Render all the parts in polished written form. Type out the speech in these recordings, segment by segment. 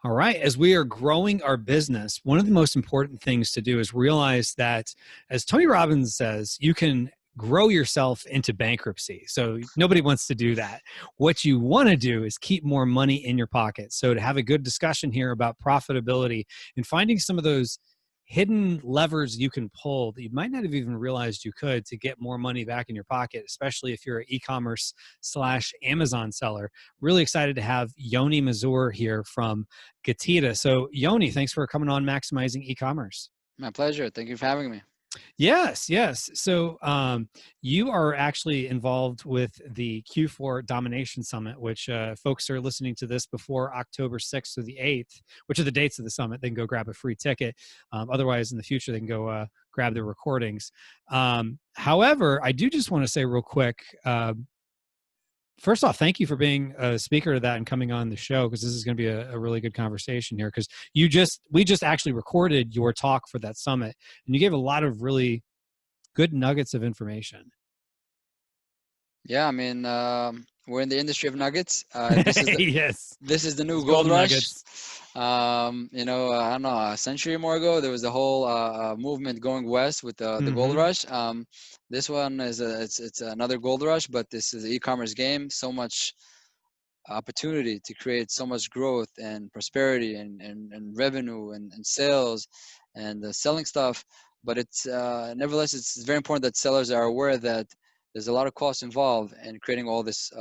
All right. As we are growing our business, one of the most important things to do is realize that, as Tony Robbins says, you can grow yourself into bankruptcy. So nobody wants to do that. What you want to do is keep more money in your pocket. So to have a good discussion here about profitability and finding some of those hidden levers you can pull that you might not have even realized you could to get more money back in your pocket, especially if you're an e-commerce / Amazon seller. Really excited to have Yoni Mazor here from GETIDA. So Yoni, thanks for coming on Maximizing E-commerce. My pleasure. Thank you for having me. Yes, yes. So you are actually involved with the Q4 Domination Summit, which folks are listening to this before October 6th or the 8th, which are the dates of the summit. They can go grab a free ticket. Otherwise, in the future, they can go grab the recordings. However, I do just want to say real quick, first off, thank you for being a speaker to that and coming on the show, because this is going to be a really good conversation here, because we just actually recorded your talk for that summit, and you gave a lot of really good nuggets of information. Yeah, I mean, we're in the industry of nuggets. Yes. This is the new It's gold rush. nuggets. I don't know, a century or more ago, there was a whole movement going west with the gold rush. This one is it's another gold rush, but this is an e-commerce game. So much opportunity to create so much growth and prosperity and revenue and sales and selling stuff. But it's nevertheless, it's very important that sellers are aware that there's a lot of costs involved in creating all this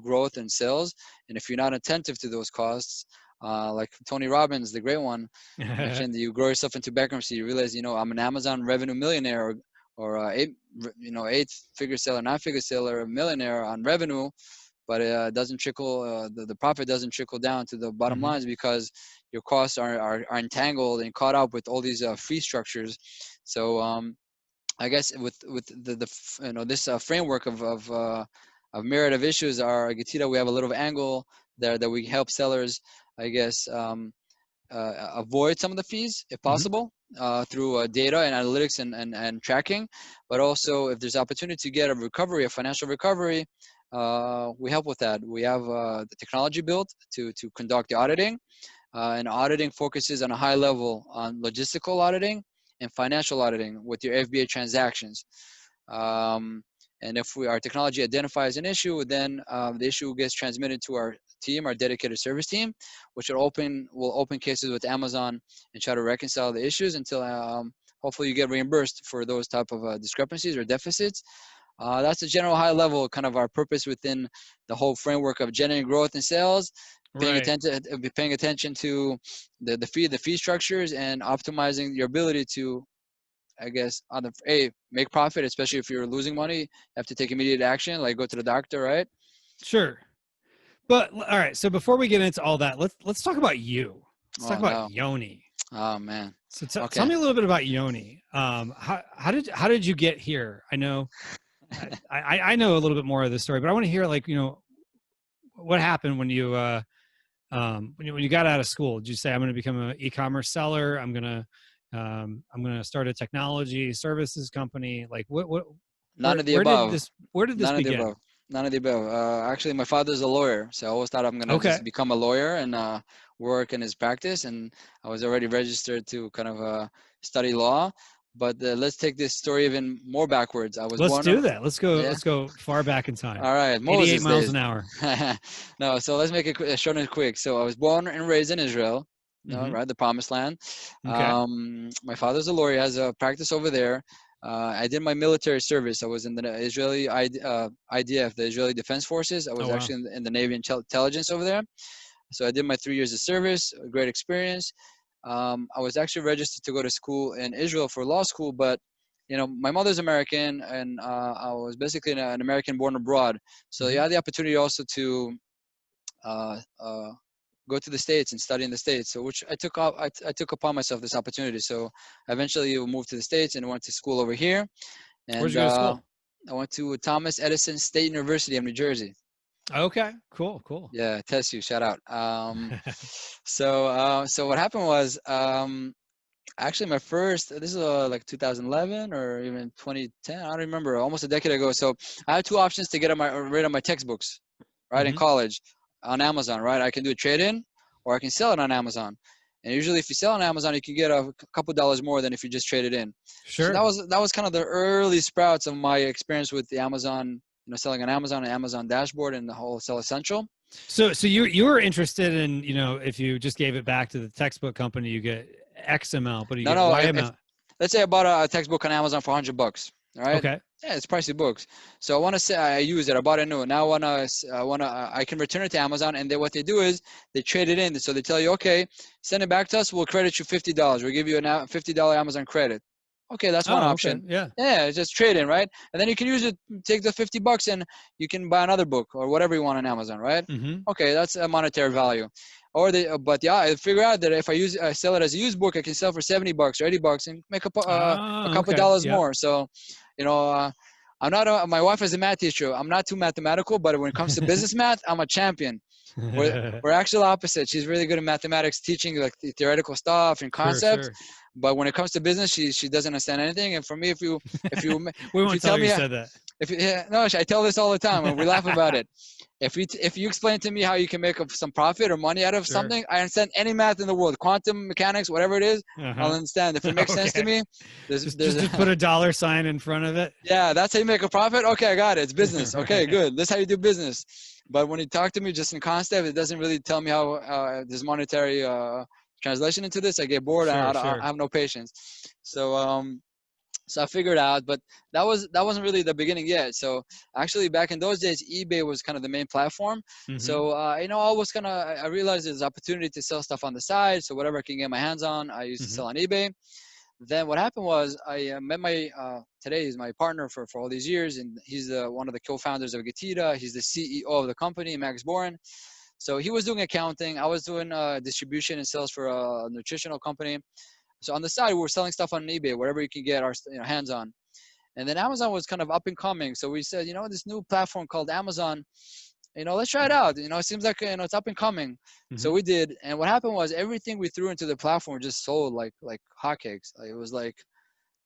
growth and sales. And if you're not attentive to those costs, like Tony Robbins, the great one, mentioned, you grow yourself into bankruptcy. You realize, I'm an Amazon revenue millionaire, or eight-figure seller, nine-figure seller, a millionaire on revenue, but it doesn't trickle. The profit doesn't trickle down to the bottom lines because your costs are entangled and caught up with all these fee structures. So I guess with this framework of myriad of issues, our GETIDA, we have a little angle there that we help sellers, I guess, avoid some of the fees if possible, through data and analytics and tracking. But also, if there's opportunity to get a financial recovery, we help with that. We have the technology built to conduct the auditing, and auditing focuses on a high level on logistical auditing and financial auditing with your FBA transactions. And if our technology identifies an issue, then the issue gets transmitted to our team, our dedicated service team, which will open cases with Amazon and try to reconcile the issues until hopefully you get reimbursed for those type of discrepancies or deficits. That's a general high level kind of our purpose within the whole framework of generating growth and sales, paying attention to the fee structures and optimizing your ability to, I guess, make profit, especially if you're losing money. You have to take immediate action, like go to the doctor, right? Sure. But all right, so before we get into all that, let's talk about you. Let's talk about Yoni. Oh man. So tell me a little bit about Yoni. How did you get here? I know I know a little bit more of the story, but I want to hear, like, what happened when you when you got out of school. Did you say, I'm going to become an e-commerce seller? I'm going to start a technology services company? Like what None of the above. Where did this begin? None of the above. Actually, my father's a lawyer, so I always thought I'm gonna just become a lawyer and work in his practice. And I was already registered to kind of study law. But let's take this story even more backwards. Let's do that. Let's go far back in time. All right, 88 miles an hour. No, so let's make it short and quick. So I was born and raised in Israel, right, the Promised Land. Okay. My father's a lawyer, has a practice over there. I did my military service. I was in the Israeli IDF, the Israeli Defense Forces. I was actually in the Navy intelligence over there. So I did my 3 years of service, a great experience. I was actually registered to go to school in Israel for law school, but my mother's American, and I was basically an American born abroad. So you had the opportunity also to go to the States and study in the States. So which I took upon myself this opportunity. So I eventually moved to the States and went to school over here. And where'd you go to school? I went to Thomas Edison State University of New Jersey. Okay, cool. Yeah, test you, shout out. So what happened was, actually this is like 2011 or even 2010, I don't remember, almost a decade ago. So I had two options to get rid of my textbooks, right, in college on Amazon, right? I can do a trade-in, or I can sell it on Amazon. And usually if you sell on Amazon, you can get a couple dollars more than if you just trade it in. Sure. So that was kind of the early sprouts of my experience with the Amazon, selling on Amazon and Amazon dashboard and the whole Sell Essential. So you were interested in, if you just gave it back to the textbook company, you get X amount, but you get Y amount. Let's say I bought a textbook on Amazon for $100. All right. Okay. Yeah, it's pricey books. So I want to say I use it. I bought it new. Now I can return it to Amazon, and what they do is they trade it in. So they tell you, okay, send it back to us. We'll credit you $50. We'll give you a $50 Amazon credit. Okay, that's one option. Okay. Yeah. Yeah, just trade in, right? And then you can use it, take the $50 and you can buy another book or whatever you want on Amazon, right? Mm-hmm. Okay, that's a monetary value. Or I figure out that if I sell it as a used book, I can sell for $70 or $80 and make a couple dollars more. So, I'm not my wife is a math teacher. I'm not too mathematical, but when it comes to business math, I'm a champion. We're actually opposite. She's really good at mathematics, teaching like the theoretical stuff and concepts. Sure. But when it comes to business, she doesn't understand anything. And for me, if you we won't tell you said that. I tell this all the time and we laugh about it. If you explain to me how you can make some profit or money out of something, I understand any math in the world, quantum mechanics, whatever it is, I'll understand. If it makes sense to me, just put a dollar sign in front of it. Yeah, that's how you make a profit. Okay, I got it. It's business. Okay, good. That's how you do business. But when you talk to me just in concept, it doesn't really tell me how there's monetary translation into this. I get bored. I have no patience. So I figured out, but that wasn't really the beginning yet. So actually back in those days, eBay was kind of the main platform. Mm-hmm. So, I realized there's opportunity to sell stuff on the side. So whatever I can get my hands on, I used to sell on eBay. Then what happened was I met today he's my partner for all these years. And he's one of the co-founders of GETIDA. He's the CEO of the company, Max Boren. So he was doing accounting. I was doing distribution and sales for a nutritional company. So on the side, we were selling stuff on eBay, whatever you can get our hands on. And then Amazon was kind of up and coming. So we said, this new platform called Amazon, let's try it out. It seems like, it's up and coming. Mm-hmm. So we did. And what happened was everything we threw into the platform just sold like hotcakes. It was like,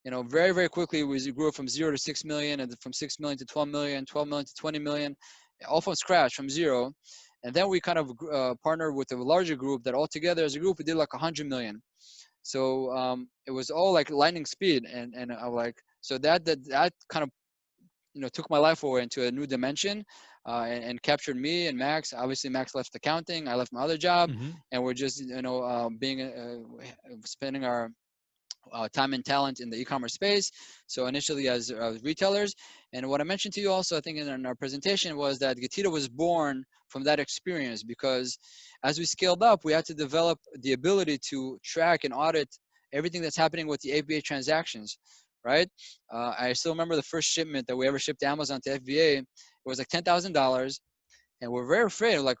very, very quickly, we grew from 0 to 6 million and from 6 million to 12 million, 12 million to 20 million, all from scratch, from zero. And then we kind of partnered with a larger group that all together as a group, we did like 100 million. So it was all like lightning speed, and I like, so that kind of took my life away into a new dimension, and captured me and Max. Obviously, Max left accounting, I left my other job, and we're just spending our time and talent in the e-commerce space. So initially as retailers, and what I mentioned to you also, I think in our presentation, was that GETIDA was born from that experience, because as we scaled up, we had to develop the ability to track and audit everything that's happening with the FBA transactions, right? I still remember the first shipment that we ever shipped to Amazon to FBA. It was like $10,000, and we're very afraid of, like,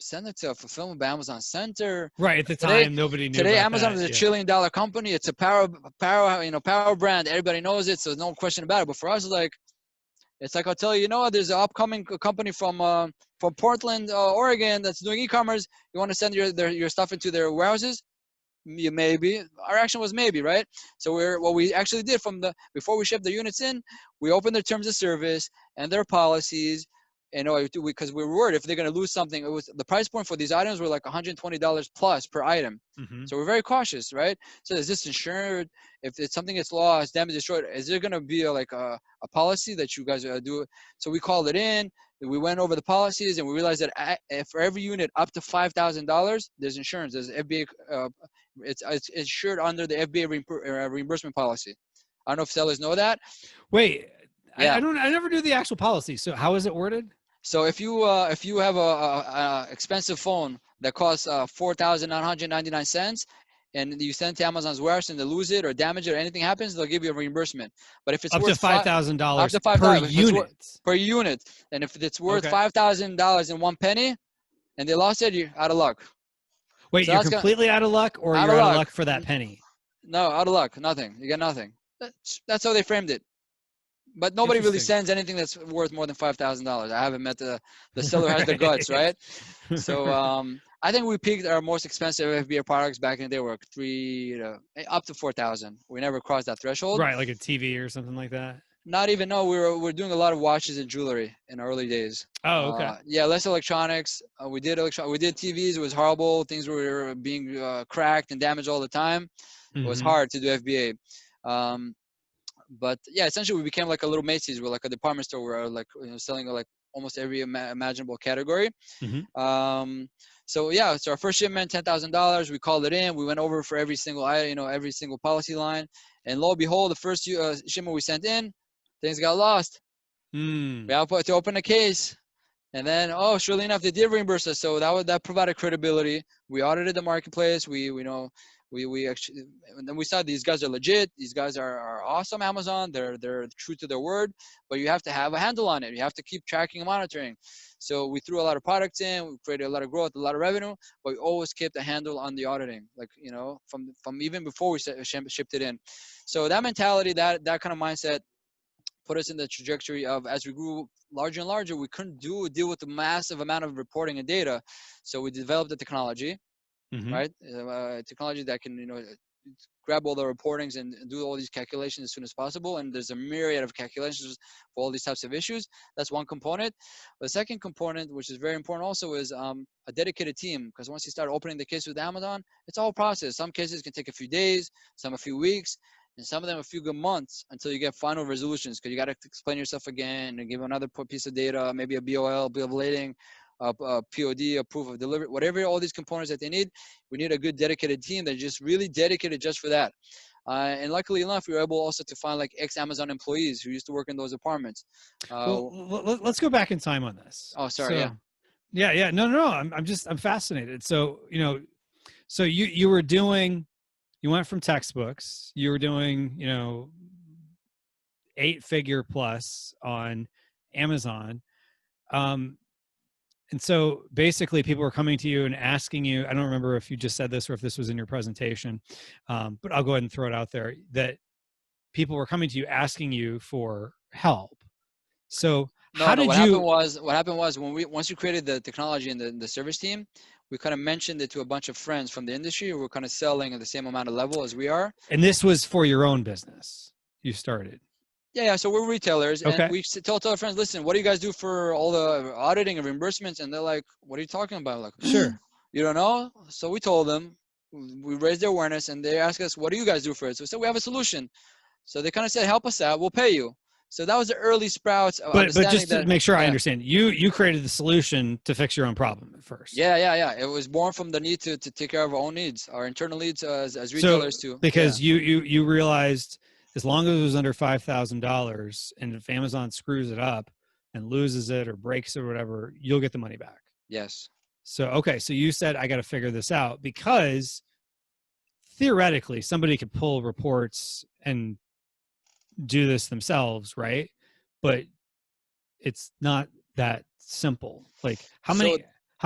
send it to a fulfillment by Amazon Center. Right, at the time, nobody knew. Today, Amazon is a $1 trillion company. It's a power brand. Everybody knows it, so there's no question about it. But for us, it's like I'll tell you, there's an upcoming company from Portland, Oregon, that's doing e-commerce. You want to send your stuff into their warehouses? Maybe. Our action was maybe, right? So what we actually did before we shipped the units in, we opened their terms of service and their policies. Because we were worried if they're going to lose something. It was the price point for these items were like $120 plus per item. Mm-hmm. So we're very cautious, right? So is this insured? If it's something gets lost, damage, destroyed, is there going to be a policy that you guys do? So we called it in. We went over the policies, and we realized that for every unit up to $5,000, there's insurance. There's FBA. It's insured under the FBA reimbursement policy. I don't know if sellers know that. Wait. Yeah. I never knew the actual policy. So how is it worded? So if you have a expensive phone that costs $4,999, and you send it to Amazon's warehouse and they lose it or damage it or anything happens, they'll give you a reimbursement. But if it's worth $5,000 per unit, and if it's worth $5,000 and 1 penny, and they lost it, you're out of luck. Wait, so you're completely out of luck, or you're out of luck for that penny? No, out of luck. Nothing. You get nothing. That's how they framed it. But nobody really sends anything that's worth more than $5,000. I haven't met the seller has the guts, right? So I think we peaked our most expensive FBA products back in the day were up to $4,000. We never crossed that threshold. Right, like a TV or something like that. Not even, no, we're doing a lot of watches and jewelry in early days. Oh, okay. Yeah, less electronics. We did TVs. It was horrible. Things were being cracked and damaged all the time. It was hard to do FBA. But yeah, essentially we became like a little Macy's. We're like a department store. We're like, selling like almost every imaginable category. So yeah, it's our first shipment, $10,000. We called it in. We went over for every single item, every single policy line, and lo and behold, the first shipment we sent in, things got lost. We had to open a case, and then surely enough, they did reimburse us. So that provided credibility. We audited the marketplace. We actually, and then we saw these guys are legit. These guys are awesome. Amazon, they're true to their word, but you have to have a handle on it. You have to keep tracking and monitoring. So we threw a lot of products in. We created a lot of growth, a lot of revenue, but we always kept a handle on the auditing, like from even before we shipped it in. So that mentality, that kind of mindset, put us in the trajectory of, as we grew larger and larger, we couldn't deal with the massive amount of reporting and data. So we developed the technology. Right? Technology that can, grab all the reportings and do all these calculations as soon as possible. And there's a myriad of calculations for all these types of issues. That's one component. The second component, which is very important also, is a dedicated team. Because once you start opening the case with Amazon, it's all process. Some cases can take a few days, some a few weeks, and some of them a few good months until you get final resolutions, because you got to explain yourself again and give another piece of data, maybe a BOL, bill of lading, a POD, a proof of delivery, whatever, all these components that they need. We need a good dedicated team that's just really dedicated just for that. And luckily enough, we were able also to find like ex-Amazon employees who used to work in those departments. Well, let's go back in time on this. Oh, sorry. So, yeah. No. I'm fascinated. So, so you went from textbooks, you were doing, 8-figure plus on Amazon. And so basically people were coming to you and asking you, I don't remember if you just said this or if this was in your presentation, but I'll go ahead and throw it out there, that people were coming to you asking you for help. So what happened was once you created the technology and the service team, we kind of mentioned it to a bunch of friends from the industry who were kind of selling at the same amount of level as we are. And this was for your own business you started? Yeah. So we're retailers, and okay. we told our friends, listen, what do you guys do for all the auditing and reimbursements? And they're like, what are you talking about? Like, sure. You don't know? So we told them, we raised their awareness, and they asked us, what do you guys do for it? So we said, we have a solution. So they kind of said, help us out, we'll pay you. So that was the early sprouts of but just to make sure I understand, you created the solution to fix your own problem at first. Yeah. It was born from the need to take care of our own needs, our internal needs as retailers too. Because you realized, as long as it was under $5,000, and if Amazon screws it up and loses it or breaks it or whatever, you'll get the money back. Yes. So, okay. So you said, I got to figure this out, because theoretically somebody could pull reports and do this themselves, right? But it's not that simple. Like, how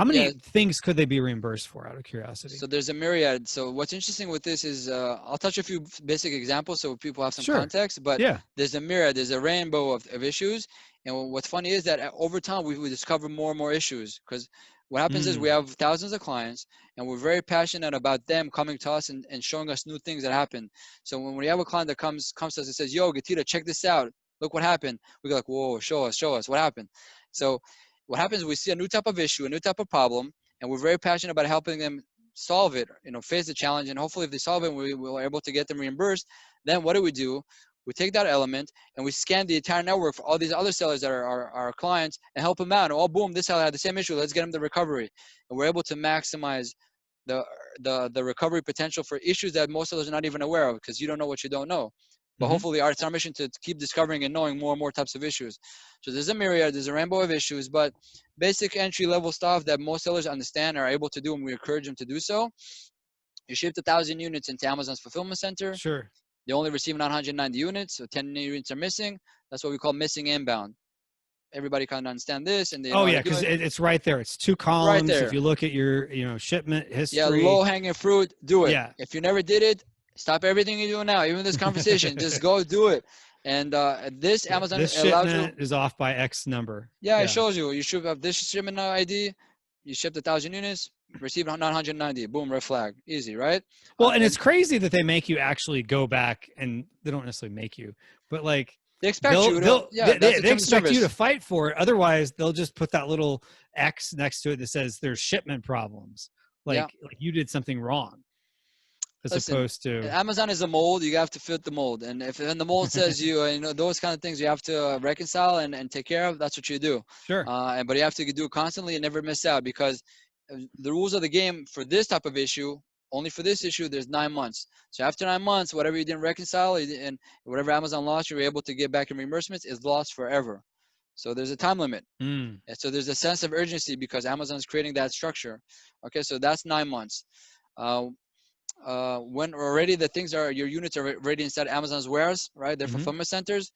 many things could they be reimbursed for, out of curiosity? So there's a myriad. So what's interesting with this is, I'll touch a few basic examples so people have some context, but there's a myriad, there's a rainbow of issues. And what's funny is that over time, we discover more and more issues, because what happens is we have thousands of clients, and we're very passionate about them coming to us and showing us new things that happen. So when we have a client that comes to us and says, yo, GETIDA, check this out. Look what happened. We go like, whoa, show us what happened. So what happens is we see a new type of issue, a new type of problem, and we're very passionate about helping them solve it, face the challenge. And hopefully if they solve it, we're able to get them reimbursed. Then what do? We take that element and we scan the entire network for all these other sellers that are our clients and help them out. Oh, boom, this seller had the same issue. Let's get them the recovery. And we're able to maximize the recovery potential for issues that most sellers are not even aware of, because you don't know what you don't know. But hopefully it's our mission to keep discovering and knowing more and more types of issues. So there's a myriad, there's a rainbow of issues, but basic entry-level stuff that most sellers understand and are able to do, and we encourage them to do so. You shipped 1,000 units into Amazon's fulfillment center. Sure. They only receive 990 units, so 10 units are missing. That's what we call missing inbound. Everybody kind of understand this, and they because it's right there. It's 2 columns. Right there. If you look at your shipment history. Yeah, low-hanging fruit. Do it. Yeah. If you never did it, stop everything you're doing now, even this conversation. Just go do it. And Amazon this shipment is off by X number. Yeah, it shows you. You should have this shipment ID. You shipped 1,000 units, received 990. Boom, red flag. Easy, right? Well, and it's crazy that they make you actually go back, and they don't necessarily make you, but like, They expect you to, yeah, that's the they terms of expect you to service. fight for it. Otherwise, they'll just put that little X next to it that says there's shipment problems. Yeah. Like you did something wrong, as Listen, opposed to Amazon is a mold. You have to fit the mold, and if the mold says you know those kind of things you have to reconcile and take care of, that's what you do. sure. But you have to do it constantly and never miss out, because the rules of the game for this type of issue, only for this issue, there's 9 months. So after 9 months, whatever you didn't reconcile and whatever Amazon lost, you're able to get back in reimbursements is lost forever. So there's a time limit. Mm. And so there's a sense of urgency because Amazon's creating that structure. Okay, so that's 9 months. Uh, when already the things are, your units are already inside Amazon's warehouse, right? They're fulfillment centers.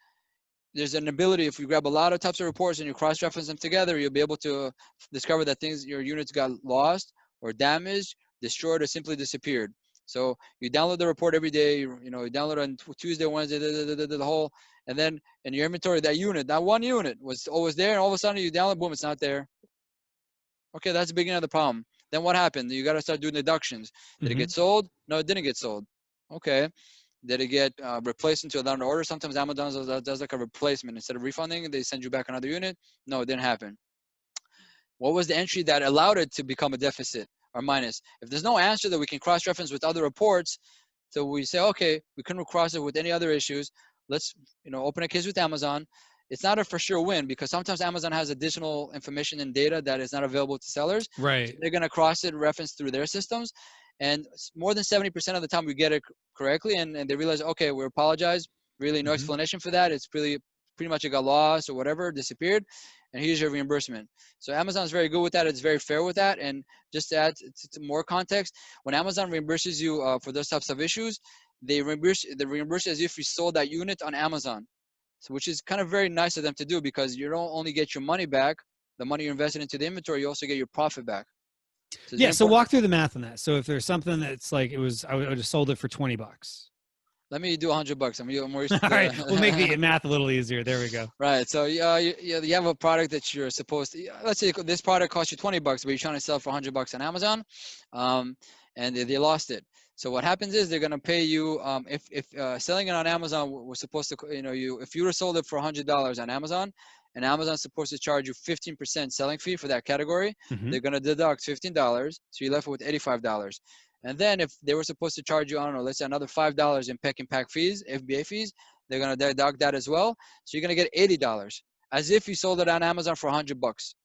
There's an ability, if you grab a lot of types of reports and you cross-reference them together, you'll be able to discover that your units got lost or damaged, destroyed, or simply disappeared. So you download the report every day, you download on Tuesday, Wednesday, the whole, and then in your inventory, that unit, that one unit was always there, and all of a sudden you download, boom, it's not there. Okay, that's the beginning of the problem. Then what happened? You got to start doing deductions. Did it get sold? No, it didn't get sold. Okay. Did it get replaced into another order? Sometimes Amazon does like a replacement. Instead of refunding, they send you back another unit. No, it didn't happen. What was the entry that allowed it to become a deficit or minus? If there's no answer that we can cross-reference with other reports, so we say, okay, we couldn't cross it with any other issues. Let's open a case with Amazon. It's not a for sure win, because sometimes Amazon has additional information and data that is not available to sellers. Right. So they're going to cross it, reference through their systems. And more than 70% of the time we get it correctly, and they realize, okay, we apologize. Really no explanation for that. It's pretty much it got lost or whatever, disappeared, and here's your reimbursement. So Amazon's very good with that. It's very fair with that. And just to add to more context, when Amazon reimburses you for those types of issues, they reimburse as if you sold that unit on Amazon. So, which is kind of very nice of them to do, because you don't only get your money back, the money you invested into the inventory, you also get your profit back. So Yeah. So walk through the math on that. So if there's something that's like I would have sold it for $20. Let me do $100. I'm more used to All right, we'll make the math a little easier. There we go. Right. So you have a product that you're supposed to. Let's say this product costs you $20, but you're trying to sell for $100 on Amazon, and they lost it. So what happens is they're gonna pay you if selling it on Amazon was supposed to if you would have sold it for $100 on Amazon, and Amazon's supposed to charge you 15% selling fee for that category, they're gonna deduct $15, so you're left with $85. And then if they were supposed to charge you, I don't know, let's say another $5 in pick and pack fees, FBA fees, they're gonna deduct that as well. So you're gonna get $80, as if you sold it on Amazon for $100.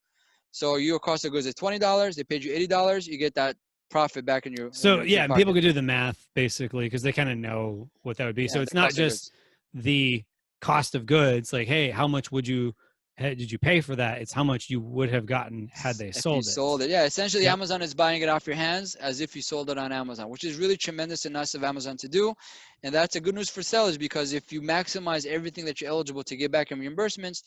So your cost of goods is $20. They paid you $80. You get that profit back in your. So your and people could do the math basically because they kind of know what that would be. Yeah, so it's not just the cost of goods. Like, hey, how much did you pay for that? It's how much you would have gotten had they sold it. Sold it. Yeah, essentially Yep. Amazon is buying it off your hands as if you sold it on Amazon, which is really tremendous and nice of Amazon to do. And that's a good news for sellers, because if you maximize everything that you're eligible to get back in reimbursements,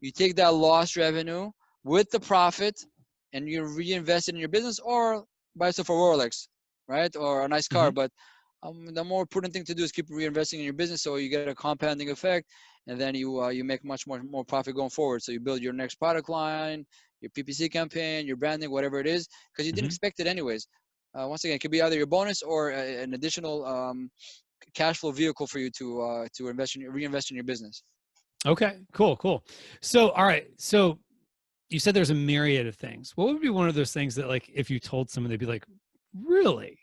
you take that lost revenue with the profit and you reinvest it in your business, or buy yourself a Rolex, right? Or a nice car. But the more prudent thing to do is keep reinvesting in your business, so you get a compounding effect, and then you make much more profit going forward. So you build your next product line, your PPC campaign, your branding, whatever it is, because you didn't expect it anyways. Once again, it could be either your bonus or an additional cash flow vehicle for you to reinvest in your business. Okay, cool. So, all right. So you said there's a myriad of things. What would be one of those things that, like, if you told someone, they'd be like, really?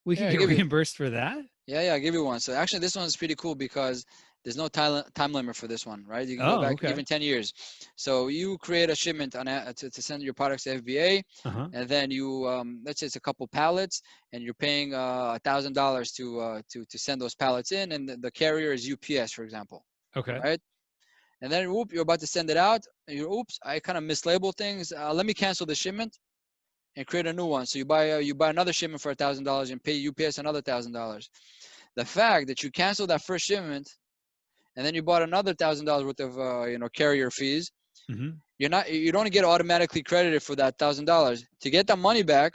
We can get reimbursed for that? Yeah, I'll give you one. So actually, this one's pretty cool because there's no time limit for this one, right? You can go back even 10 years. So you create a shipment to send your products to FBA, and then you let's say it's a couple pallets, and you're paying $1,000 to send those pallets in, and the carrier is UPS, for example. Okay. Right. And then you're about to send it out, and oops, I kind of mislabeled things. Let me cancel the shipment and create a new one. So you buy another shipment for $1,000 and pay UPS another $1,000. The fact that you canceled that first shipment and then you bought another $1,000 worth of carrier fees, you don't get automatically credited for that $1,000. To get that money back,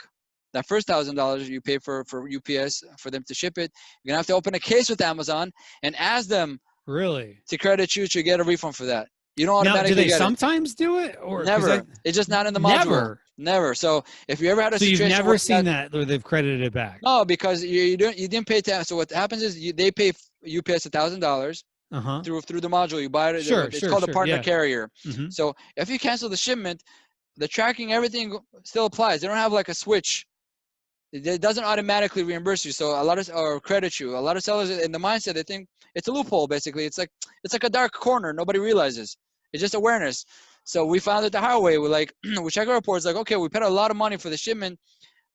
that first $1,000 you pay for UPS for them to ship it, you're gonna have to open a case with Amazon and ask them to credit you to get a refund for that. You don't automatically do they get sometimes do it, or never? It's just not in the module. Never. So if you ever had a situation, you've never seen that where they've credited it back? No, because you didn't pay tax. So what happens is they pay UPS $1,000. Uh-huh. through the module. You buy it. Sure, It's sure, called a sure. partner Yeah. carrier. Mm-hmm. So if you cancel the shipment, the tracking, everything still applies. They don't have like a switch. It doesn't automatically reimburse you. So a lot of, or credit you. A lot of sellers in the mindset, they think it's a loophole. Basically, it's like a dark corner. Nobody realizes. It's just awareness. So we found it the hard way. We're like, we check our reports. Like, okay, we paid a lot of money for the shipment.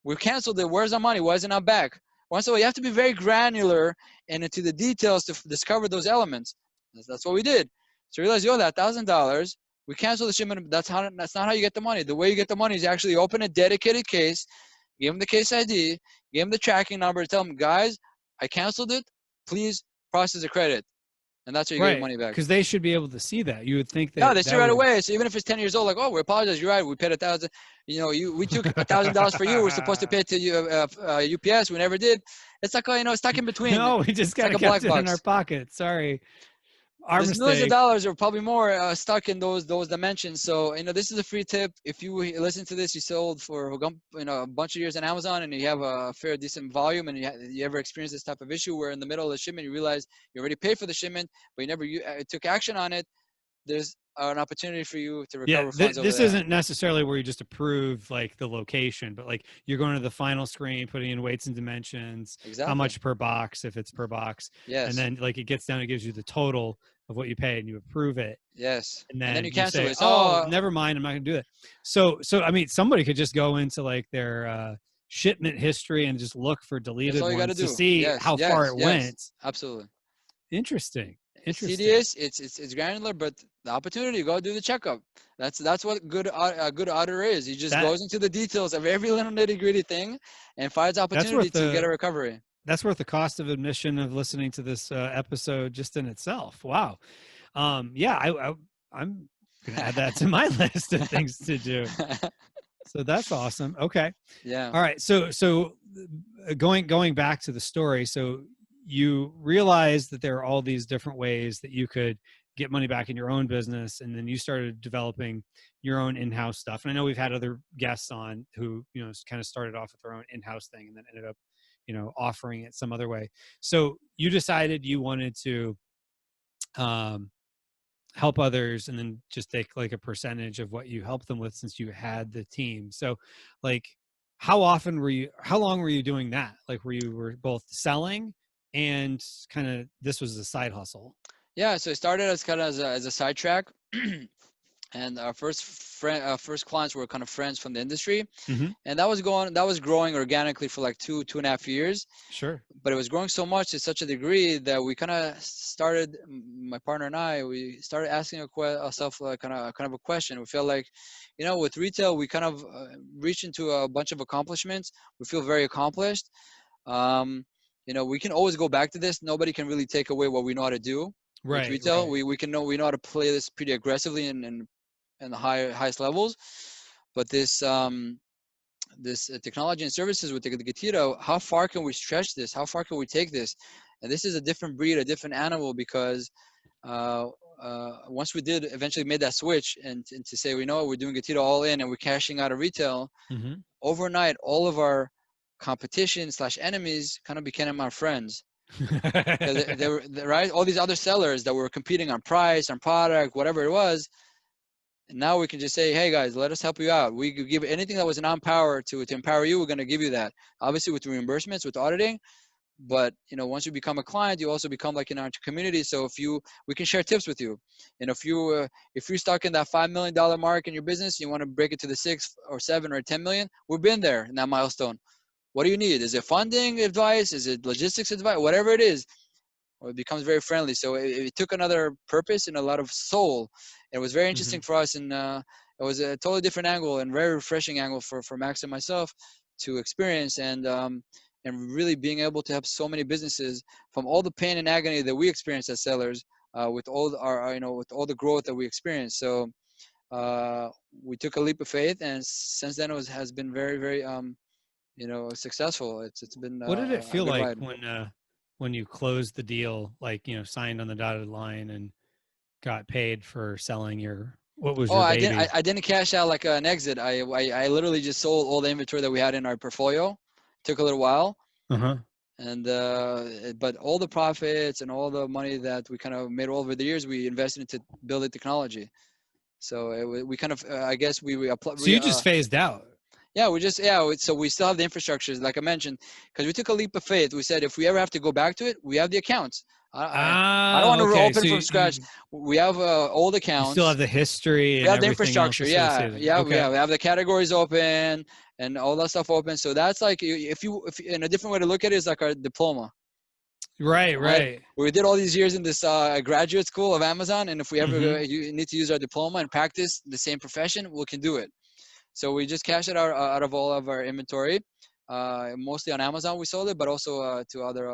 We canceled it. Where's our money? Why is it not back? Once in a while, you have to be very granular and into the details to discover those elements. That's what we did. So we realized, yo, that $1,000, we canceled the shipment. That's not how you get the money. The way you get the money is actually open a dedicated case, give them the case ID, give them the tracking number, tell them, guys, I canceled it. Please process the credit. And that's how you get your Right. money back. Because they should be able to see that. You would think No, that they see that right would. away. So even if it's 10 years old, like, oh, we apologize. You're right. We paid 1,000. We took $1,000 for you. We're supposed to pay it to you, UPS. We never did. It's like, stuck in between. No, we just It's kind like of a kept black it in our box. pocket. Sorry. Our There's millions of mistake. dollars or probably more stuck in those dimensions. So this is a free tip. If you listen to this, you sold for a bunch of years on Amazon, and you have a fair decent volume, and you ever experience this type of issue where in the middle of the shipment you realize you already paid for the shipment, but you never took action on it. There's an opportunity for you to Yeah, recover funds over this there. isn't necessarily where you just approve like the location, but like you're going to the final screen, putting in weights and dimensions, how Exactly. much per box, if it's per box, and Yes. then like it gets down, it gives you the total of what you pay, and you approve it, Yes. and And then then you you cancel say, it. "Oh, So never mind, I'm not going to do that." So I mean, somebody could just go into like their shipment history and just look for that's deleted all you got to ones to do. see Yes. how far Yes. it Yes. went. Absolutely. Interesting, It's interesting. tedious. It's granular, but the opportunity, go do the checkup. That's what a good auditor is. He just That goes into the details of every little nitty gritty thing, and finds that's opportunity worth to get a the recovery. that's worth the cost of admission of listening to this episode just in itself. Wow. Yeah, I'm gonna add that to my list of things to do. So that's awesome. Okay. Yeah. All right. So going back to the story. So you realized that there are all these different ways that you could get money back in your own business, and then you started developing your own in-house stuff. And I know we've had other guests on who kind of started off with their own in-house thing and then ended up offering it some other way. So you decided you wanted to um, help others and then just take like a percentage of what you helped them with since you had the team. So like how long were you doing that? Like were both selling and kind of this was a side hustle? Yeah. So it started as kind of as a sidetrack. And our first clients were kind of friends from the industry, Mm-hmm. and that was growing organically for like 2.5 years. Sure. But it was growing so much to such a degree that we kind of started, my partner and I, we started asking ourselves kind of a question. We felt like, with retail, we kind of reached into a bunch of accomplishments. We feel very accomplished. um, we can always go back to this. Nobody can really take away what we know how to do with Right. retail. Right. We know how to play this pretty aggressively and the highest levels. But this technology and services with the GETIDA, how far can we stretch this? How far can we take this? And this is a different breed, a different animal, because once we did eventually made that switch and to say, we know what, we're doing GETIDA all in and we're cashing out of retail, Mm-hmm. overnight, all of our competition slash enemies kind of became our friends. Because they were right, all these other sellers that were competing on price, on product, whatever it was. And now we can just say, hey guys, let us help you out. We could give anything that was non-power to empower you. We're going to give you that. Obviously with reimbursements, with auditing. But once you become a client, you also become like in our community. So we can share tips with you. And if you're stuck in that $5 million mark in your business, you want to break it to the 6 or 7 or 10 million. We've been there in that milestone. What do you need? Is it funding advice? Is it logistics advice? Whatever it is, or it becomes very friendly. So it took another purpose and a lot of soul. It was very Mm-hmm. interesting for us, and it was a totally different angle and very refreshing angle for Max and myself to experience, and really being able to help so many businesses from all the pain and agony that we experienced as sellers, with all with all the growth that we experienced. So we took a leap of faith, and since then has been very, very successful. It's been What did it a feel good like ride. when you closed the deal, like signed on the dotted line and got paid for selling what was Oh, your I didn't. baby? I didn't cash out like an exit. I literally just sold all the inventory that we had in our portfolio. Took a little while, Uh-huh. And but all the profits and all the money that we kind of made over the years, we invested into building technology. So we kind of I guess we apply, So you just phased out. yeah, so we still have the infrastructures, like I mentioned, because we took a leap of faith. We said if we ever have to go back to it, we have the accounts. I don't Ah, want to okay. open So from scratch. We have old you still have accounts. the history We and have the everything else infrastructure. Yeah, associated. yeah, Okay. we have the categories open and all that stuff open. So that's like if in a different way to look at it is like our diploma, Right, right? right. We did all these years in this graduate school of Amazon, and if we ever Mm-hmm. you need to use our diploma and practice the same profession, we can do it. So we just cashed it out of all of our inventory. Mostly on Amazon we sold it, but also to other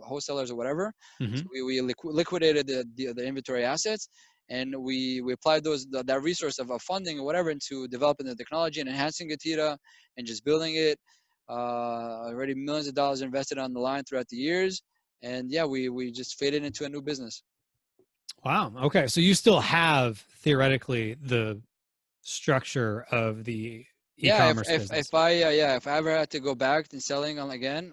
wholesalers or whatever. Mm-hmm. So we liquidated the inventory assets, and we applied that resource of funding or whatever into developing the technology and enhancing GETIDA and just building it. Already millions of dollars invested on the line throughout the years, and yeah, we just faded into a new business. Wow. Okay. So you still have theoretically the structure of the Yeah, e-commerce business. if I ever had to go back and selling on again,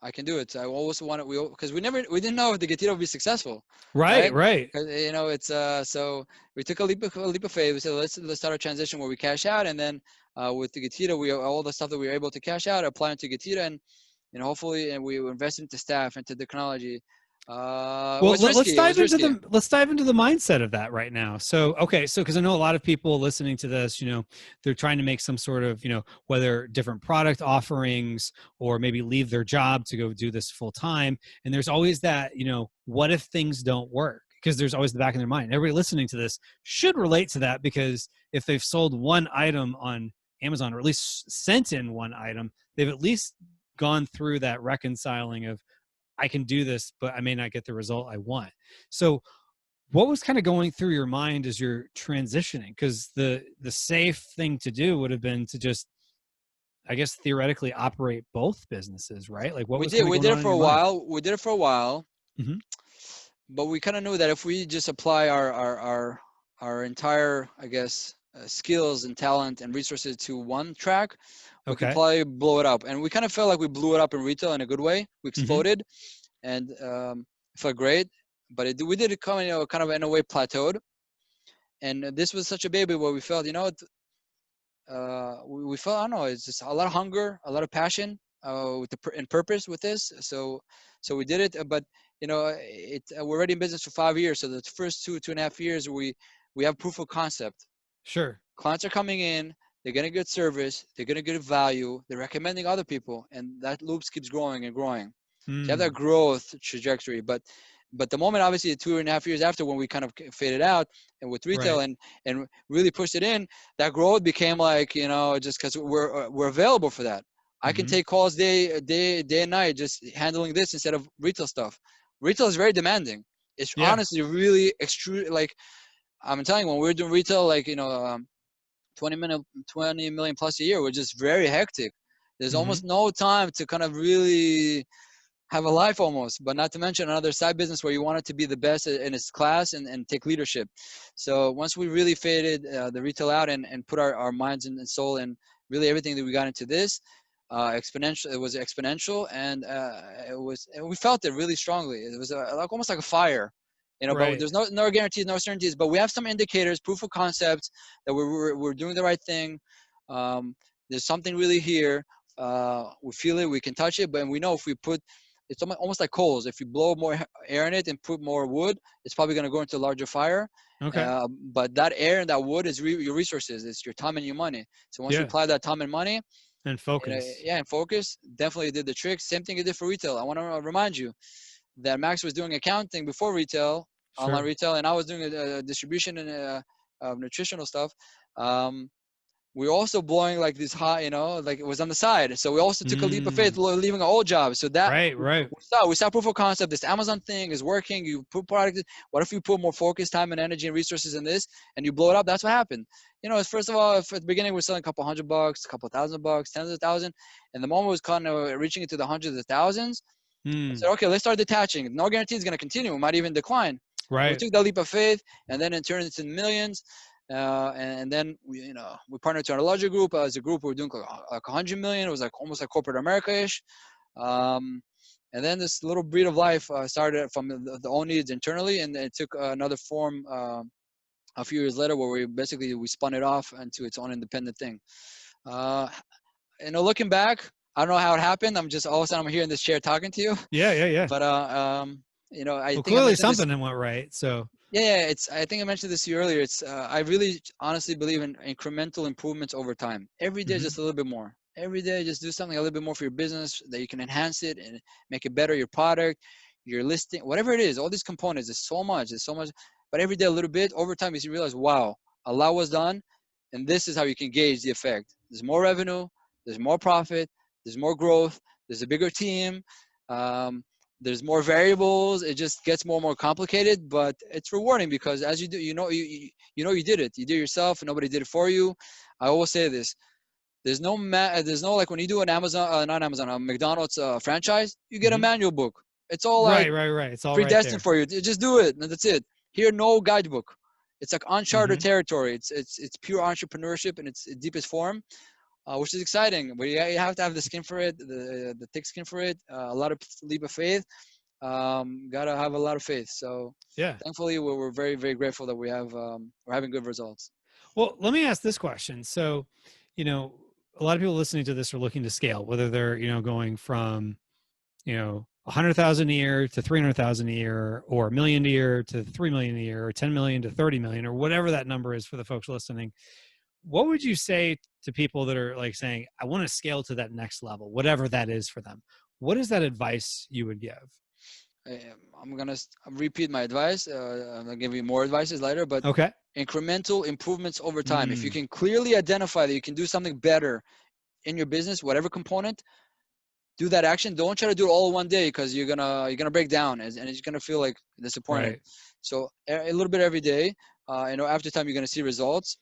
I can do it. So I always wanted because we didn't know if the GETIDA would be successful, Right, right? right. 'Cause, it's so we took a leap of faith. We said let's start a transition where we cash out, and then with the GETIDA, we all the stuff that we were able to cash out, apply into GETIDA, and hopefully, and we invest into staff, into technology. It Well, was risky. It was risky. let's dive into the mindset of that right now. So, okay, so because I know a lot of people listening to this, they're trying to make some sort of, whether different product offerings or maybe leave their job to go do this full time. And there's always that, what if things don't work? Because there's always the back in their mind. Everybody listening to this should relate to that, because if they've sold one item on Amazon, or at least sent in one item, they've at least gone through that reconciling of, I can do this, but I may not get the result I want. So what was kind of going through your mind as you're transitioning? Because the safe thing to do would have been to just, I guess, theoretically operate both businesses, right? Like what was kind of We going did on it in for your a mind? while. We did it for a while, Hmm. but we kind of knew that if we just apply our entire, I guess, skills and talent and resources to one track, we could Okay. probably blow it up. And we kind of felt like we blew it up in retail in a good way. We Hmm. exploded, and it felt great. But we did it kind of in a way plateaued. And this was such a baby where we felt, we felt, I don't know, it's just a lot of hunger, a lot of passion and purpose with this. So we did it, but we're already in business for 5 years. So the first 2.5 years, we have proof of concept. Sure. Clients are coming in, they're getting good service, they're getting good value, they're recommending other people, and that loops keeps growing and growing. So you have that Mm. growth trajectory, but the moment, obviously 2.5 years after, when we kind of faded out and with retail Right. and really pushed it in, that growth became like, just because we're available for that. I can Hmm. take calls day and night, just handling this instead of retail stuff. Retail is very demanding. It's Yeah. honestly really extreme. Like I'm telling you, when we were doing retail, like 20 million plus a year, which is very hectic. There's Hmm. almost no time to kind of really have a life almost, but not to mention another side business where you want it to be the best in its class and take leadership. So once we really faded the retail out and put our minds and soul and really everything that we got into this, exponential, it was exponential, and we felt it really strongly. It was like almost like a fire. But Right. there's no guarantees, no certainties, but we have some indicators, proof of concept that we're doing the right thing. Um, there's something really here. We feel it, we can touch it, but we know if we put, it's almost like coals. If you blow more air in it and put more wood, it's probably going to go into a larger fire. Okay. But that air and that wood is your resources. It's your time and your money. So once you Yeah. apply that time and money, And focus. yeah, and focus, definitely did the trick. Same thing it did for retail. I want to remind you that Max was doing accounting before retail, online Sure. retail, and I was doing distribution and nutritional stuff. Um, we were also blowing like this high, like it was on the side. So we also took a leap of faith, Mm. leaving our old job. So that Right, right. we saw proof of concept. This Amazon thing is working. You put product. What if you put more focus, time, and energy and resources in this, and you blow it up? That's what happened. First of all, if at the beginning we're selling a couple $100, a couple $1,000, tens of thousands, and the moment was kind of reaching into the hundreds of thousands, I said, Mm. okay, let's start detaching. No guarantee it's going to continue. It might even decline. We Right. took that leap of faith, and then it turned into millions. And then we partnered to a larger group. As a group, we were doing like 100 million. It was like almost like corporate America-ish. Um, And then this little breed of life started from the own needs internally, and it took another form a few years later, where we spun it off into its own independent thing. Uh, looking back, I don't know how it happened. I'm just all of a sudden I'm here in this chair talking to you. Yeah, yeah, yeah. But I Well, think I clearly mentioned this. something went right. So Yeah, I think I mentioned this to you earlier. It's I really honestly believe in incremental improvements over time. Every day, just a little bit more. Every day, just do something a little bit more for your business that you can enhance it and make it better. Your product, your listing, whatever it is, all these components. There's so much. There's so much. But every day, a little bit. Over time, you realize, wow, a lot was done, and this is how you can gauge the effect. There's more revenue. There's more profit. There's more growth. There's a bigger team. Um, there's more variables. It just gets more and more complicated, but it's rewarding because as you do, you did it. You did it yourself, and nobody did it for you. I always say this: there's no like when you do an Amazon, not Amazon, a McDonald's franchise, you get a manual book. It's all like right, right, right. It's all right predestined there. for you. Just do it, and that's it. Here, no guidebook. It's like uncharted territory. It's pure entrepreneurship in its deepest form, which is exciting. But you have to have the skin for it, the thick skin for it, a lot of leap of faith. Gotta have a lot of faith. So Yeah. thankfully, we're very, very grateful that we're having good results. Well, let me ask this question. So, you know, a lot of people listening to this are looking to scale, whether they're, going from, 100,000 a year to 300,000 a year, or a million a year to 3 million a year, or 10 million to 30 million, or whatever that number is for the folks listening. What would you say to people that are like saying, I want to scale to that next level, whatever that is for them? What is that advice you would give? I'm gonna repeat my advice. I'm gonna give you more advices later, but Okay. incremental improvements over time. If you can clearly identify that you can do something better in your business, whatever component, do that action. Don't try to do it all in one day because you're gonna break down and you're gonna feel like disappointed. Right. So a little bit every day. After time you're gonna see results.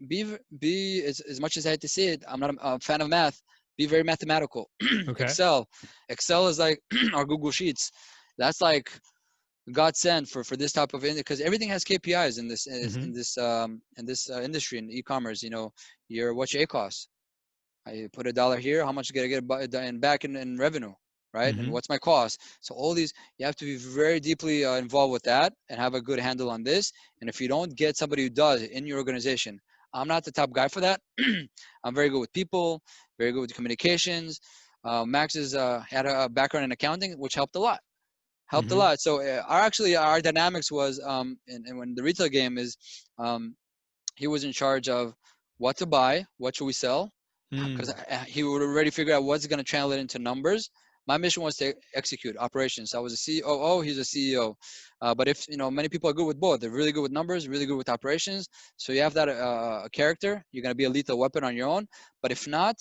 Be as much as I hate to say it, I'm not a fan of math. Be very mathematical. Okay. Excel is like our Google Sheets. That's like God sent for this type of because everything has KPIs in this industry in e-commerce. What's your ACOS? I put $1 here. How much you gotta get back in revenue, right? And what's my cost? So all these, you have to be very deeply involved with that and have a good handle on this. And if you don't get somebody who does in your organization, I'm not the top guy for that. I'm very good with people, very good with communications. Max had a background in accounting, which helped a lot. So our dynamics was and when the retail game is he was in charge of what to buy, what should we sell, because he would already figure out what's going to translate into numbers. My mission was to execute operations. So I was a COO, he's a CEO. But if many people are good with both. They're really good with numbers, really good with operations. So you have that character. You're going to be a lethal weapon on your own. But if not,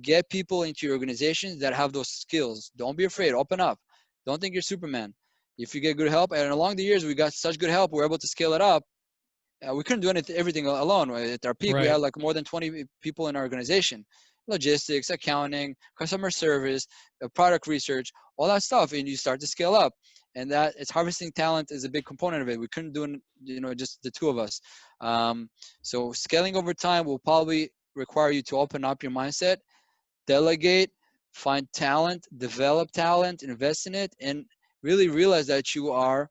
get people into your organizations that have those skills. Don't be afraid. Open up. Don't think you're Superman. If you get good help, and along the years we got such good help, we're able to scale it up. We couldn't do everything alone. At our peak, we had like more than 20 people in our organization. Logistics, accounting, customer service, product research, all that stuff. And you start to scale up. And that it's harvesting talent is a big component of it. We couldn't do it, just the two of us. So scaling over time will probably require you to open up your mindset, delegate, find talent, develop talent, invest in it, and really realize that you are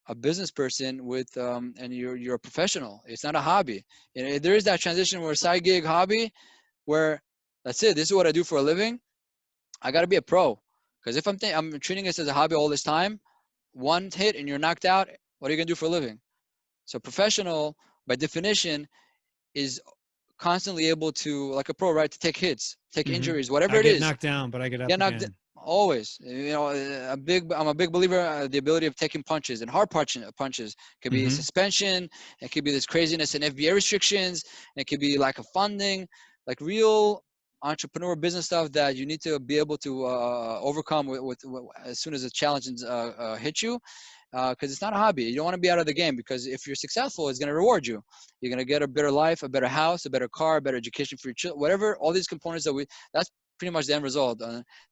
a business person with and you're a professional. It's not a hobby. There is that transition where side gig hobby where that's it. This is what I do for a living. I got to be a pro, because if I'm treating this as a hobby all this time, one hit and you're knocked out, what are you gonna do for a living? So professional by definition is constantly able to, like a pro, right, to take hits, take injuries, whatever I it get is. knocked down, but I get up Get knocked again. always. I'm a big believer the ability of taking punches, and hard punches. It could be suspension. It could be this craziness and FBA restrictions. It could be lack of funding, like real entrepreneur business stuff that you need to be able to overcome with as soon as the challenge hits you. Because it's not a hobby. You don't want to be out of the game, because if you're successful, it's going to reward you. You're going to get a better life, a better house, a better car, a better education for your children, whatever, all these components that's pretty much the end result.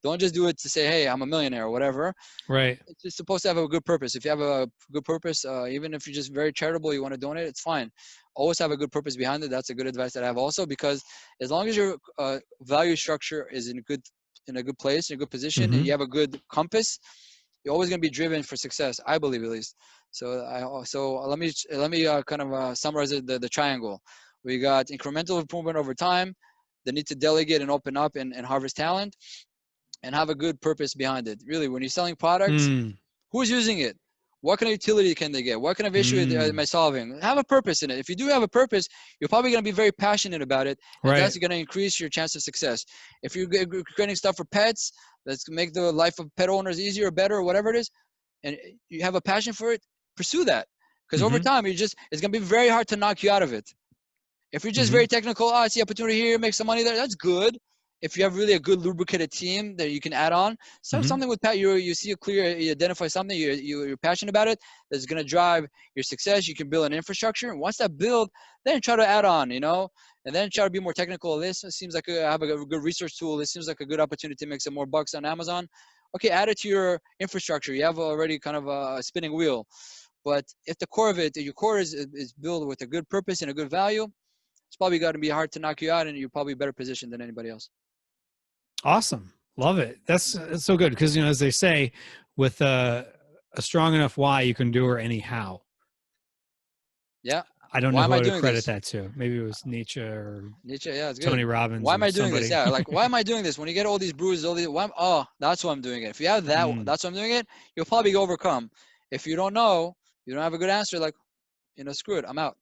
Don't just do it to say, hey, I'm a millionaire or whatever. Right. It's just supposed to have a good purpose. If you have a good purpose, even if you're just very charitable, you want to donate, it's fine. Always have a good purpose behind it. That's a good advice that I have also, because as long as your value structure is in a good in a good place, in a good position, and Mm-hmm. you have a good compass, you're always going to be driven for success, I believe, at least. So let me kind of summarize the triangle. We got incremental improvement over time, the need to delegate and open up and harvest talent, and have a good purpose behind it. Really, when you're selling products, Mm. who's using it? What kind of utility can they get? What kind of issue am I Mm. solving? Have a purpose in it. If you do have a purpose, you're probably going to be very passionate about it, and Right. that's going to increase your chance of success. If you're creating stuff for pets, that's make the life of pet owners easier or better or whatever it is, and you have a passion for it, pursue that. Because over Mm-hmm. time, it's going to be very hard to knock you out of it. If you're just Mm-hmm. very technical, I see opportunity here, make some money there, that's good. If you have really a good lubricated team that you can add on, start Mm-hmm. something with Pat. You see a clear, you identify something, you're passionate about it, that's going to drive your success. You can build an infrastructure. And once that build, then try to add on, and then try to be more technical. This seems like I have a good research tool. This seems like a good opportunity to make some more bucks on Amazon. Okay, add it to your infrastructure. You have already kind of a spinning wheel. But if the core of it, your core is built with a good purpose and a good value, it's probably going to be hard to knock you out, and you're probably better positioned than anybody else. Awesome. Love it. That's so good. Because, as they say, with a strong enough why, you can do her anyhow. Yeah. I don't know Why am who I I would doing credit this? that to. Maybe it was Nietzsche or Nietzsche, yeah, it's Tony good. Robbins Why am or I doing this? somebody. Yeah, like why am I doing this? When you get all these bruises, that's why I'm doing it. If you have that, Mm. that's why I'm doing it. You'll probably overcome. If you don't know, you don't have a good answer. Like, screw it, I'm out.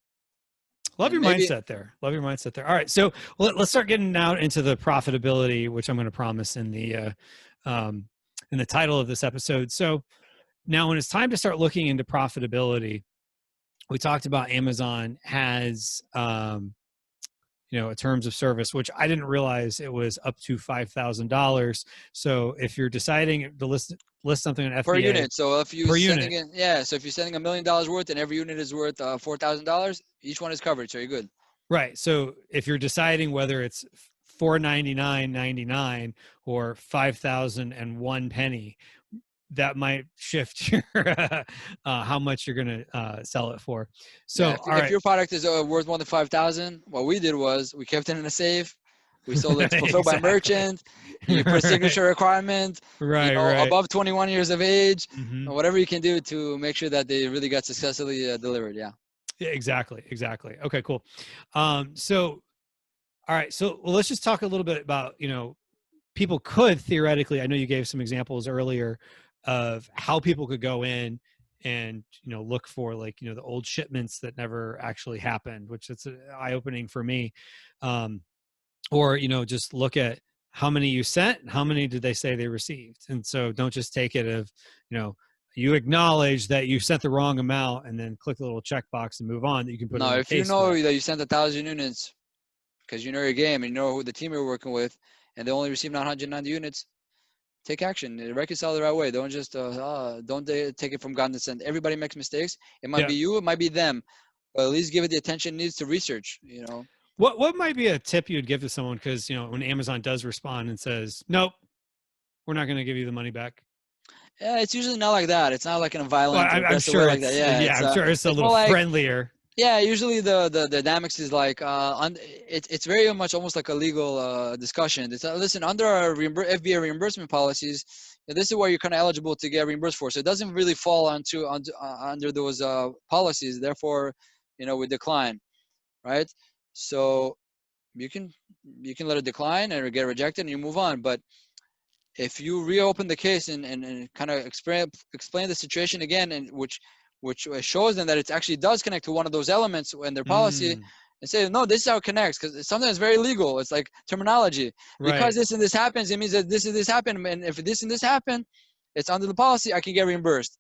Love And your maybe mindset there. Love your mindset there. All right. So let's start getting out into the profitability, which I'm going to promise um, in the title of this episode. So now when it's time to start looking into profitability, we talked about Amazon has, a terms of service, which I didn't realize it was up to $5,000. So if you're deciding to list something on per FBA unit. So if you're per sending unit, in, yeah. So if you're sending $1 million worth, and every unit is worth $4,000, each one is covered. So you're good. right? So if you're deciding whether it's $499.99 or 5,001 penny, that might shift your how much you're going to sell it for. Yeah, So if, all if right. your product is worth more than 5,000, what we did was we kept it in a safe. We sold it fulfilled by Exactly. merchant. You put a Right. signature requirement, Right. above 21 years of age, Hmm. or whatever you can do to make sure that they really got successfully delivered. Yeah. Yeah, exactly. Okay, cool. So all right, so let's just talk a little bit about, people could theoretically, I know you gave some examples earlier of how people could go in and, look for, like, the old shipments that never actually happened, which it's eye-opening for me. Or, just look at how many you sent, how many did they say they received. And so don't just take it of, you acknowledge that you sent the wrong amount and then click the little checkbox and move on, that you can put No, in a if you case for know it. that you sent 1,000 units because you know your game and you know who the team you're working with, and they only received 990 units, take action. Reconcile the right way. Don't just don't take it from God and send. Everybody makes mistakes. It might Yeah. be you, it might be them, but at least give it the attention it needs to research. What might be a tip you'd give to someone? Because, when Amazon does respond and says, nope, we're not going to give you the money back. Yeah, it's usually not like that. It's not like in a Well, violent or I'm aggressive way sure like that. it's, Yeah, I'm sure it's a it's little more like, friendlier. yeah. Usually the dynamics is like it's very much almost like a legal discussion. It's listen, under our FBA reimbursement policies, this is what you're kind of eligible to get reimbursed for. So it doesn't really fall under those policies. Therefore, we decline, right? So you can let it decline or get rejected and you move on. But if you reopen the case and kind of explain the situation again, and which shows them that it actually does connect to one of those elements in their policy, Mm, and say, no, this is how it connects, because something that's very legal. It's like terminology. Because right. this and this happens, it means that this and this happened, and if this and this happened, it's under the policy, I can get reimbursed.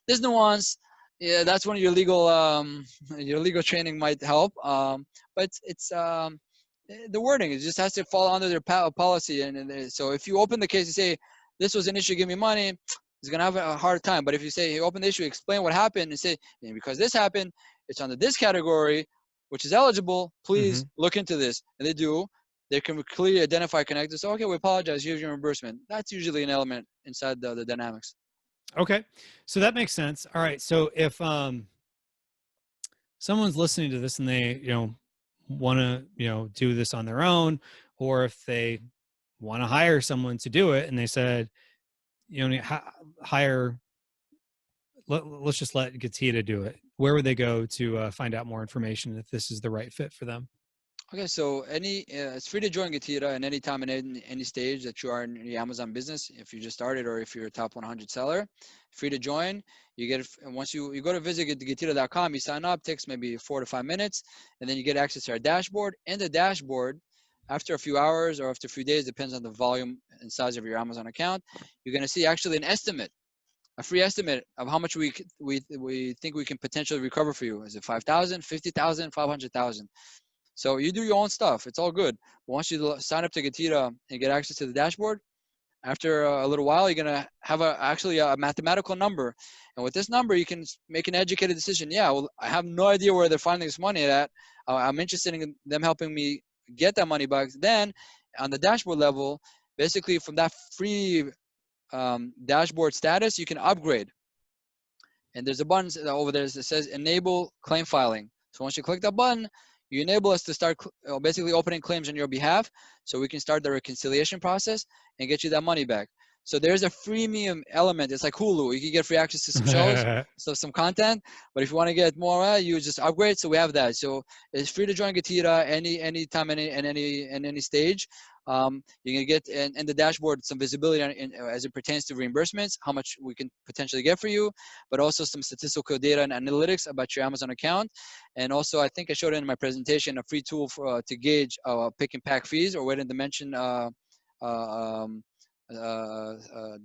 This nuance, yeah, that's when your legal training might help. But it's the wording, it just has to fall under their policy. And so if you open the case and say, this was an issue, give me money, he's going to have a hard time. But if you say, hey, open the issue, explain what happened, and say, because this happened, it's under this category, which is eligible, please Hmm. look into this. And they do. They can clearly identify connectors. So, okay, we apologize. Here's your reimbursement. That's usually an element inside the dynamics. Okay. So that makes sense. All right. So if someone's listening to this and they, want to, do this on their own, or if they want to hire someone to do it, and they said, you know, hire. Let's just let GETIDA do it. Where would they go to find out more information if this is the right fit for them? Okay, so it's free to join GETIDA at any time and any stage that you are in your Amazon business. If you just started or if you're a top 100 seller, free to join. You get, and once you go to visit getida.com, you sign up, takes maybe 4 to 5 minutes, and then you get access to our dashboard. In the dashboard, after a few hours or after a few days, depends on the volume and size of your Amazon account, you're going to see actually an estimate, a free estimate of how much we think we can potentially recover for you. Is it 5,000, 50,000, 500,000? So you do your own stuff. It's all good. But once you sign up to GETIDA and get access to the dashboard, after a little while, you're going to have actually a mathematical number. And with this number, you can make an educated decision. Yeah, well, I have no idea where they're finding this money at. I'm interested in them helping me get that money back. Then on the dashboard level, basically from that free dashboard status, you can upgrade. And there's a button over there that says enable claim filing. So once you click that button, you enable us to start basically opening claims on your behalf, so we can start the reconciliation process and get you that money back. So there's a freemium element. It's like Hulu. You can get free access to some shows, so some content. But if you want to get more, you just upgrade. So we have that. So it's free to join GETIDA any time, any stage. You're gonna get in the dashboard some visibility as it pertains to reimbursements, how much we can potentially get for you, but also some statistical data and analytics about your Amazon account. And also, I think I showed it in my presentation, a free tool for to gauge pick and pack fees or weight and dimension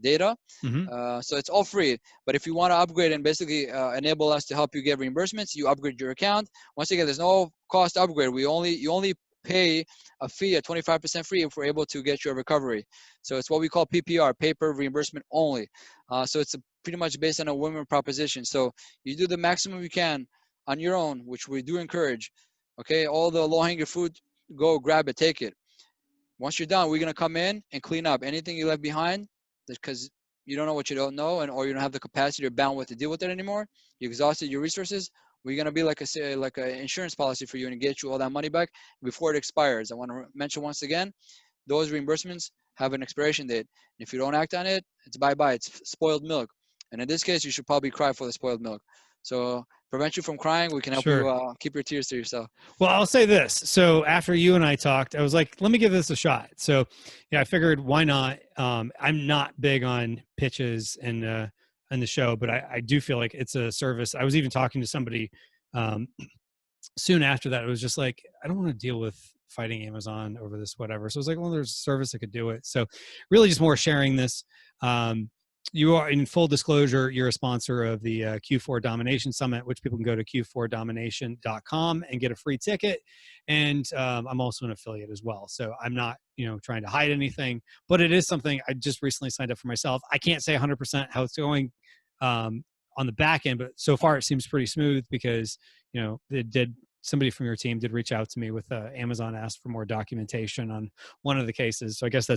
data. Mm-hmm. So it's all free. But if you want to upgrade and basically enable us to help you get reimbursements, you upgrade your account. Once again, there's no cost to upgrade. You only pay a fee at 25% free if we're able to get your recovery. So it's what we call PPR, paper reimbursement only. So it's pretty much based on a win-win proposition. So you do the maximum you can on your own, which we do encourage. Okay, all the low-hanging fruit, go grab it, take it. Once you're done, we're gonna come in and clean up anything you left behind because you don't know what you don't know, or you don't have the capacity or bandwidth to deal with it anymore. You exhausted your resources. We're gonna be like a insurance policy for you and get you all that money back before it expires. I want to mention once again, those reimbursements have an expiration date. If you don't act on it, it's bye-bye. It's spoiled milk. And in this case, you should probably cry for the spoiled milk. So prevent you from crying, we can help Sure. you keep your tears to yourself. Well, I'll say this. So after you and I talked, I was like, let me give this a shot. So yeah, I figured why not? I'm not big on pitches in the show, but I do feel like it's a service. I was even talking to somebody soon after that. It was just like, I don't want to deal with fighting Amazon over this, whatever. So I was like, well, there's a service that could do it. So really just more sharing this. You are, in full disclosure, you're a sponsor of the Q4 Domination Summit, which people can go to q4domination.com and get a free ticket. And I'm also an affiliate as well. So I'm not, trying to hide anything, but it is something I just recently signed up for myself. I can't say 100% how it's going on the back end, but so far it seems pretty smooth because, somebody from your team did reach out to me with Amazon asked for more documentation on one of the cases. So I guess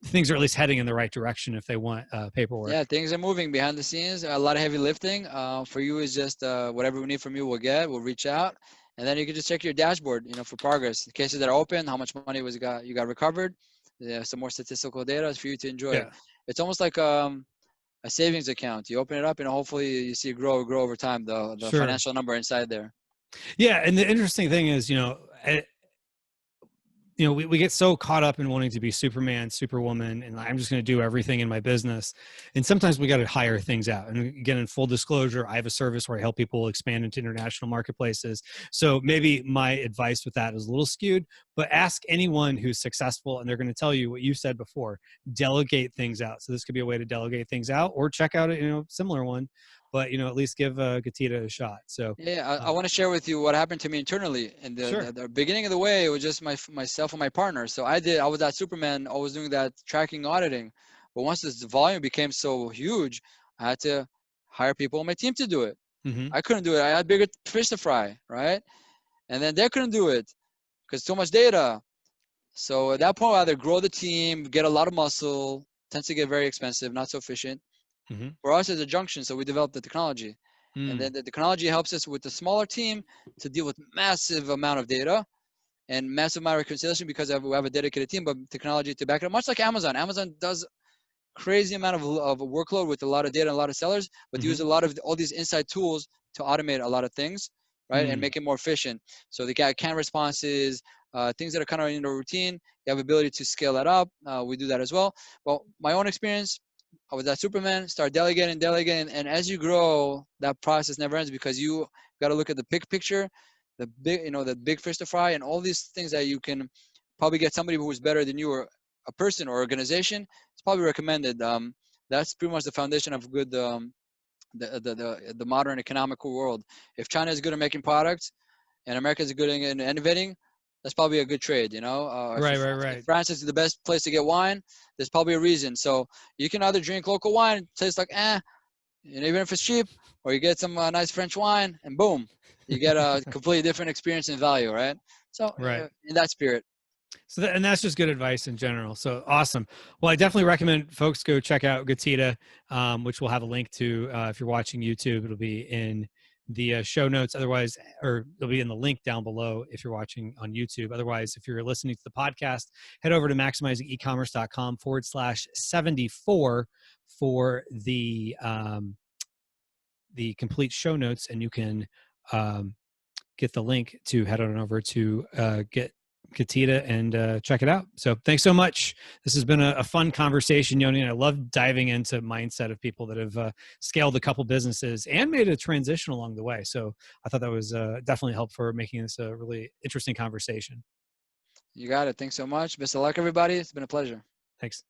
things are at least heading in the right direction if they want paperwork. Yeah, things are moving behind the scenes. A lot of heavy lifting. For you is just whatever we need from you, we'll reach out. And then you can just check your dashboard, for progress. The cases that are open, how much money you got recovered. Some more statistical data for you to enjoy. Yeah. It's almost like a savings account. You open it up and hopefully you see it grow over time, the Sure. financial number inside there. Yeah. And the interesting thing is, we get so caught up in wanting to be Superman, Superwoman, and I'm just going to do everything in my business. And sometimes we got to hire things out. And again, in full disclosure, I have a service where I help people expand into international marketplaces. So maybe my advice with that is a little skewed, but ask anyone who's successful and they're going to tell you what you said before, delegate things out. So this could be a way to delegate things out or check out a similar one. But at least give GETIDA a shot. So yeah, I want to share with you what happened to me internally. In the beginning of the way, it was just myself and my partner. So I was that Superman, always doing that tracking, auditing. But once this volume became so huge, I had to hire people on my team to do it. Mm-hmm. I couldn't do it. I had bigger fish to fry, right? And then they couldn't do it because too much data. So at that point, I either grow the team, get a lot of muscle, tends to get very expensive, not so efficient. Mm-hmm. For us, as a junction, so we developed the technology. And then the technology helps us with the smaller team to deal with massive amount of data and massive amount of reconciliation because we have a dedicated team, but technology to back it up. Much like Amazon. Amazon does crazy amount of workload with a lot of data and a lot of sellers, but use a lot of all these inside tools to automate a lot of things, right, and make it more efficient. So they got canned responses, things that are kind of in the routine. You have ability to scale that up. We do that as well. Well, my own experience, I was at Superman, start delegating, and as you grow, that process never ends because you got to look at the big picture, the big, the big fish to fry, and all these things that you can probably get somebody who is better than you, or a person or organization. It's probably recommended. That's pretty much the foundation of good, the modern economical world. If China is good at making products and America is good at innovating, that's probably a good trade, If France is the best place to get wine, there's probably a reason. So you can either drink local wine, it tastes like even if it's cheap, or you get some nice French wine, and boom, you get a completely different experience and value, right? So in that spirit. So and that's just good advice in general. So awesome. Well, I definitely recommend folks go check out GETIDA, which we'll have a link to. If you're watching YouTube, it'll be in the show notes. Otherwise, or it'll be in the link down below if you're watching on YouTube. Otherwise, if you're listening to the podcast, head over to maximizingecommerce.com/74 for the complete show notes, and you can get the link to head on over to GETIDA and check it out. So thanks so much. This has been a fun conversation, Yoni, and I love diving into mindset of people that have scaled a couple businesses and made a transition along the way. So I thought that was definitely helpful for making this a really interesting conversation. You got it. Thanks so much. Best of luck, everybody. It's been a pleasure. Thanks.